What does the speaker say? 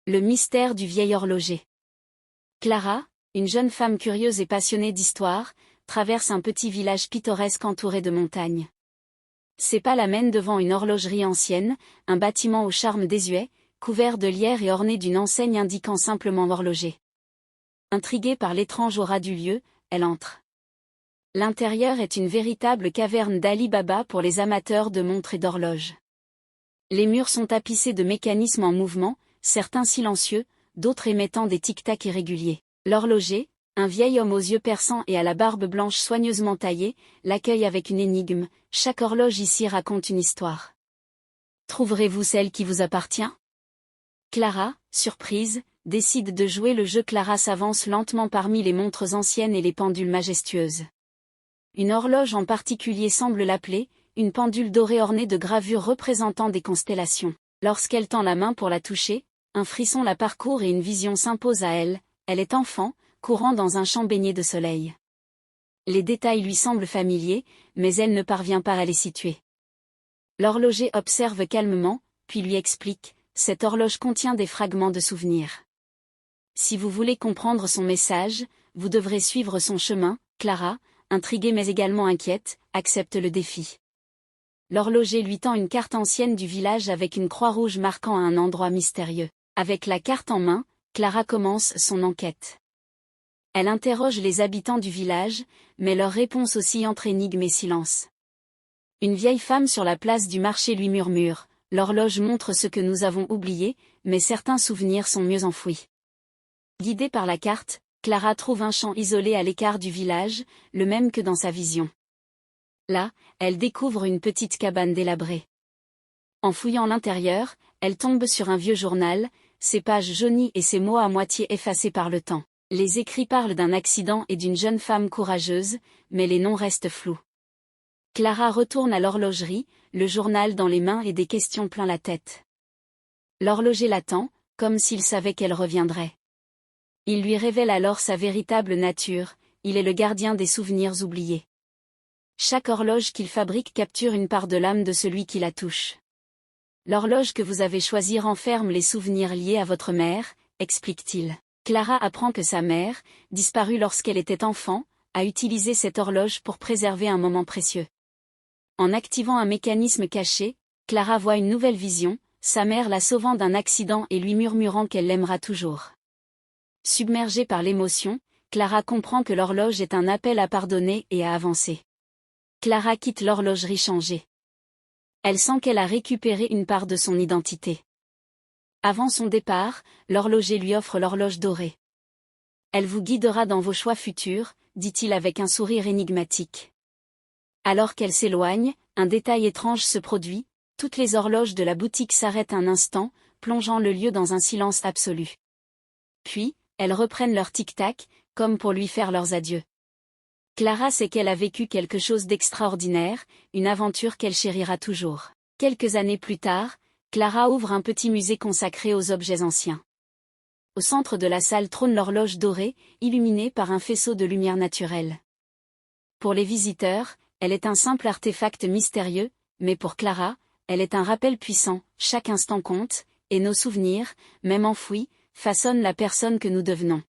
Le mystère du vieil horloger. Clara, une jeune femme curieuse et passionnée d'histoire, traverse un petit village pittoresque entouré de montagnes. Ses pas la mènent devant une horlogerie ancienne, un bâtiment au charme désuet, couvert de lierre et orné d'une enseigne indiquant simplement horloger. Intriguée par l'étrange aura du lieu, elle entre. L'intérieur est une véritable caverne d'Ali Baba pour les amateurs de montres et d'horloges. Les murs sont tapissés de mécanismes en mouvement, certains silencieux, d'autres émettant des tic-tac irréguliers. L'horloger, un vieil homme aux yeux perçants et à la barbe blanche soigneusement taillée, l'accueille avec une énigme. Chaque horloge ici raconte une histoire. Trouverez-vous celle qui vous appartient? Clara, surprise, décide de jouer le jeu. Clara s'avance lentement parmi les montres anciennes et les pendules majestueuses. Une horloge en particulier semble l'appeler, une pendule dorée ornée de gravures représentant des constellations. Lorsqu'elle tend la main pour la toucher, un frisson la parcourt et une vision s'impose à elle. Elle est enfant, courant dans un champ baigné de soleil. Les détails lui semblent familiers, mais elle ne parvient pas à les situer. L'horloger observe calmement, puis lui explique, cette horloge contient des fragments de souvenirs. Si vous voulez comprendre son message, vous devrez suivre son chemin. Clara, intriguée mais également inquiète, accepte le défi. L'horloger lui tend une carte ancienne du village avec une croix rouge marquant un endroit mystérieux. Avec la carte en main, Clara commence son enquête. Elle interroge les habitants du village, mais leurs réponses oscillent entre énigmes et silence. Une vieille femme sur la place du marché lui murmure, l'horloge montre ce que nous avons oublié, mais certains souvenirs sont mieux enfouis. Guidée par la carte, Clara trouve un champ isolé à l'écart du village, le même que dans sa vision. Là, elle découvre une petite cabane délabrée. En fouillant l'intérieur, elle tombe sur un vieux journal, ses pages jaunies et ses mots à moitié effacés par le temps. Les écrits parlent d'un accident et d'une jeune femme courageuse, mais les noms restent flous. Clara retourne à l'horlogerie, le journal dans les mains et des questions plein la tête. L'horloger l'attend, comme s'il savait qu'elle reviendrait. Il lui révèle alors sa véritable nature, il est le gardien des souvenirs oubliés. Chaque horloge qu'il fabrique capture une part de l'âme de celui qui la touche. L'horloge que vous avez choisie renferme les souvenirs liés à votre mère, explique-t-il. Clara apprend que sa mère, disparue lorsqu'elle était enfant, a utilisé cette horloge pour préserver un moment précieux. En activant un mécanisme caché, Clara voit une nouvelle vision, sa mère la sauvant d'un accident et lui murmurant qu'elle l'aimera toujours. Submergée par l'émotion, Clara comprend que l'horloge est un appel à pardonner et à avancer. Clara quitte l'horlogerie changée. Elle sent qu'elle a récupéré une part de son identité. Avant son départ, l'horloger lui offre l'horloge dorée. Elle vous guidera dans vos choix futurs, dit-il avec un sourire énigmatique. Alors qu'elle s'éloigne, un détail étrange se produit, toutes les horloges de la boutique s'arrêtent un instant, plongeant le lieu dans un silence absolu. Puis, elles reprennent leur tic-tac, comme pour lui faire leurs adieux. Clara sait qu'elle a vécu quelque chose d'extraordinaire, une aventure qu'elle chérira toujours. Quelques années plus tard, Clara ouvre un petit musée consacré aux objets anciens. Au centre de la salle trône l'horloge dorée, illuminée par un faisceau de lumière naturelle. Pour les visiteurs, elle est un simple artefact mystérieux, mais pour Clara, elle est un rappel puissant, chaque instant compte, et nos souvenirs, même enfouis, façonnent la personne que nous devenons.